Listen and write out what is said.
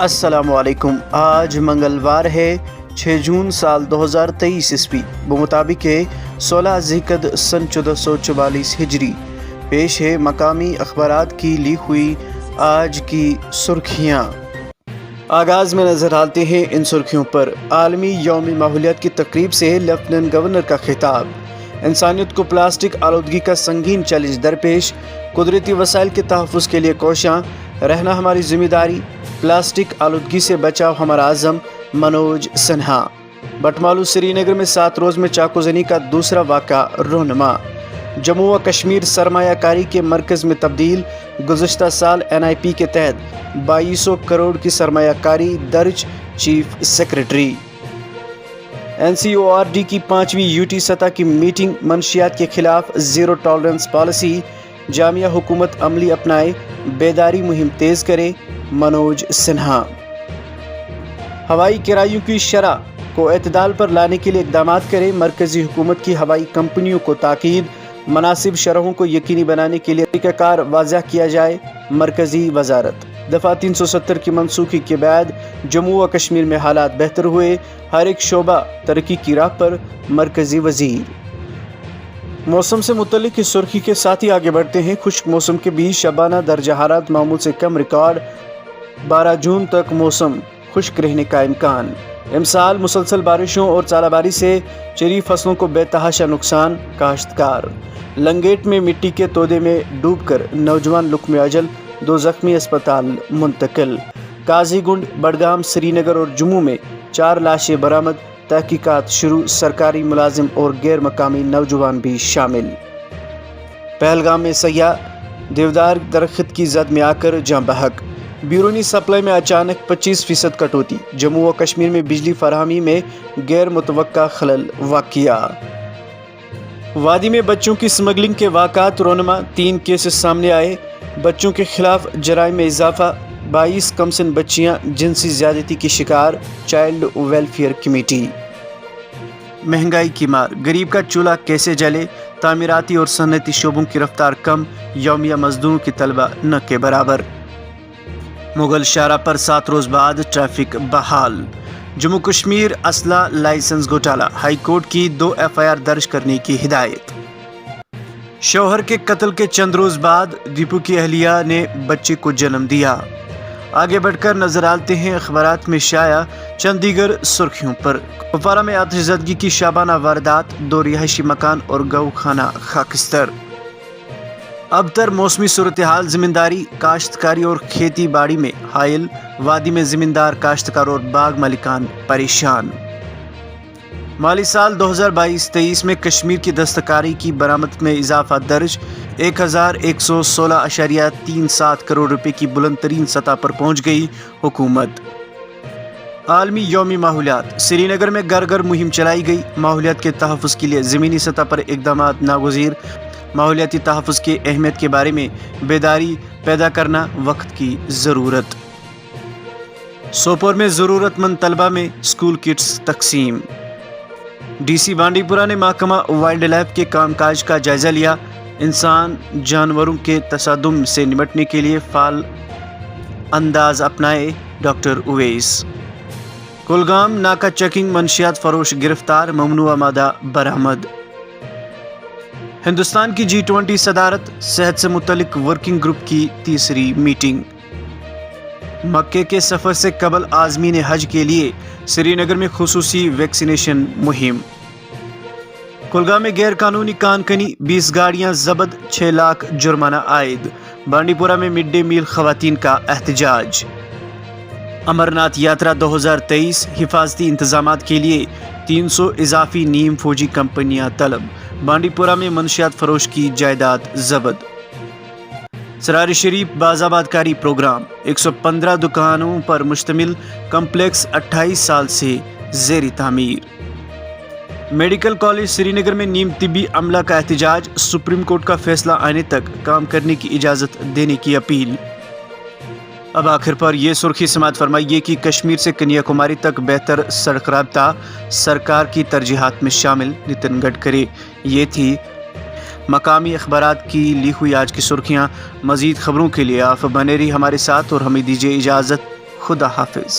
अस्सलामुअलैकुम। आज मंगलवार है 6 जून साल 2023 ईस्वी बमुताबिक 16 ज़िलक़द सन 1444 हिजरी। पेश है मकामी अखबारात की ली हुई आज की सुर्खियाँ। आगाज़ में नज़र डालते हैं इन सुर्खियों पर। आलमी यौम माहौलियात की तकरीब से लेफ्टिनेंट गवर्नर का खिताब। इंसानियत को प्लास्टिक आलूदगी का संगीन चैलेंज दरपेश। कुदरती वसाइल के तहफ़्फ़ुज़ के लिए कोशां, रहना हमारी ज़िम्मेदारी, प्लास्टिक आलूदगी से बचाव हमारा आज़म। मनोज सिन्हा। बटमालू श्रीनगर में 7 रोज़ में चाकूज़नी का दूसरा वाक़ा रोनमा। जम्मू व कश्मीर सरमायाकारी के मरकज़ में तब्दील। गुज़श्ता साल NIP के तहत 2200 करोड़ की सरमायाकारी दर्ज। Chief secretary. NCORD की 5वीं UT सतह की मीटिंग। मंशियात के खिलाफ ज़ीरो टॉलरेंस पॉलिसी। जामिया हुकूमत अमली अपनाए, बेदारी मुहिम तेज़ करे। मनोज सिन्हा। हवाई किरायों की शरह को एतदाल पर लाने के लिए इक़दाम करे। मरकज़ी हुकूमत की हवाई कंपनियों को ताकीद। मुनासिब शरहों को यकीनी बनाने के लिए तरीक़ाकार वाज़ह किया जाए। मरकज़ी वज़ारत। दफ़ा 370 की मनसूखी के बाद जम्मू व कश्मीर में हालात बेहतर हुए। हर एक शोबा तरक्की की राह पर। मरकज़ी वज़ीर। मौसम से मुतल्लिक़ इस सुर्खी के साथ ही आगे बढ़ते हैं। खुश्क मौसम के बीच शबाना दर्जा हरारत मामूल से कम रिकॉर्ड। 12 जून तक मौसम खुश्क रहने का इम्कान। इमसाल मुसलसल बारिशों और चालाबारी से चरी फसलों को बेतहाशा नुकसान। काश्तकार। लंगेट में मिट्टी के तोदे में डूबकर नौजवान लुक्मे अजल। 2 ज़ख्मी अस्पताल मुंतकिल। काजीगुंड, बडगाम, श्रीनगर और जम्मू में 4 लाशें बरामद। तहकीकात शुरू। सरकारी मुलाजिम और गैर मकामी नौजवान भी शामिल। पहलगाम में सयाह देवदार दरख्त की जद में आकर जाँ बहक। बैरूनी सप्लाई में अचानक 25% कटौती। जम्मू व कश्मीर में बिजली फराहमी में गैर मुतवक्का खलल वाक़िया। वादी में बच्चों की स्मगलिंग के वाक़ात रोनमा। 3 केसेस सामने आए। बच्चों के खिलाफ जराइम में इजाफा। 22 कमसिन बच्चियां जिनसी ज़्यादती की शिकार। Child welfare committee. महंगाई की मार, गरीब का चूल्हा कैसे जले। तामीराती और सनती शोबों की रफ्तार कम। यौमिया मजदूरों की तलबा न के बराबर। मुगल शाहरा पर 7 रोज़ बाद ट्रैफिक बहाल। जम्मू कश्मीर असला लाइसेंस घोटाला। हाई कोर्ट की 2 FIR दर्ज करने की हिदायत। शौहर के कत्ल के चंद रोज़ बाद दीपू की अहलिया ने बच्चे को जन्म दिया। आगे बढ़कर नजर डालते हैं अखबारात में शाया चंद दीगर सुर्खियों पर। कुपवारा में आतिशज़दगी की शाबाना वारदात। 2 रिहायशी मकान और गौ खाना खाकिस्तर। अब तर मौसमी सूरत हाल। ज़मींदारी, काश्तकारी और खेती बाड़ी में हायल। वादी में ज़मींदार, काश्तकार और बाग मालिकान परेशान। माली साल 2022-23 में कश्मीर की दस्तकारी की बरामद में इजाफा दर्ज। 1116.37 करोड़ रुपए की बुलंद तरीन सतह पर पहुंच गई हुकूमत। आलमी यौमी माहौलियात। श्रीनगर में घर घर मुहिम चलाई गई। माहौलियात के तहफ़्फ़ुज़ के लिए ज़मीनी सतह पर इक़दामात नागुज़ीर। माहौलियाती तहफ़्फ़ुज़ की अहमियत के बारे में बेदारी पैदा करना वक्त की ज़रूरत। सोपोर में ज़रूरतमंद तलबा में स्कूल किट्स तकसीम। DC बांडीपुरा ने महकमा वाइल्ड लाइफ के कामकाज का जायज़ा लिया। इंसान जानवरों के तसादुम से निपटने के लिए फ़ाल अंदाज अपनाए। डॉक्टर उवैस। कुलगाम नाका चेकिंग। मंशियात फरोश गिरफ्तार। ममनुआ मादा बरामद। हिंदुस्तान की G20 सदारत। सेहत से मुतल्लिक वर्किंग ग्रुप की 3री मीटिंग। मक्के के सफ़र से कबल आज़मीन हज के लिए श्रीनगर में खुसूसी वैक्सीनेशन मुहिम। कुलगाम में गैर कानूनी कानकनी। 20 गाड़ियां जब्त। 6 लाख जुर्माना आयद। बांडीपुरा में मिड डे मील खवातीन का एहतजाज। अमरनाथ यात्रा 2023 हिफाजती इंतजामात के लिए 300 इजाफी नीम फौजी कंपनियां तलब। बांडीपुरा में मंशियात फरोश की जायदाद जब्त। सरारी शरीफ बाज़ाबादकारी प्रोग्राम। 115 दुकानों पर मुश्तमिल कम्प्लेक्स 28 साल से ज़ेरी तामीर। मेडिकल कॉलेज श्रीनगर में नीम तिब्बी अमला का एहतजाज। सुप्रीम कोर्ट का फैसला आने तक काम करने की इजाज़त देने की अपील। अब आखिर पर यह सुर्खी समात फरमाइए कि कश्मीर से कन्याकुमारी तक बेहतर सड़क राब्ता सरकार की तरजीहात में शामिल। नितिन गडकरी। ये थी मकामी अखबारात की ली हुई आज की सुर्खियाँ। मज़ीद खबरों के लिए आप बने रहिए हमारे साथ और हमें दीजिए इजाज़त। خدا حافظ.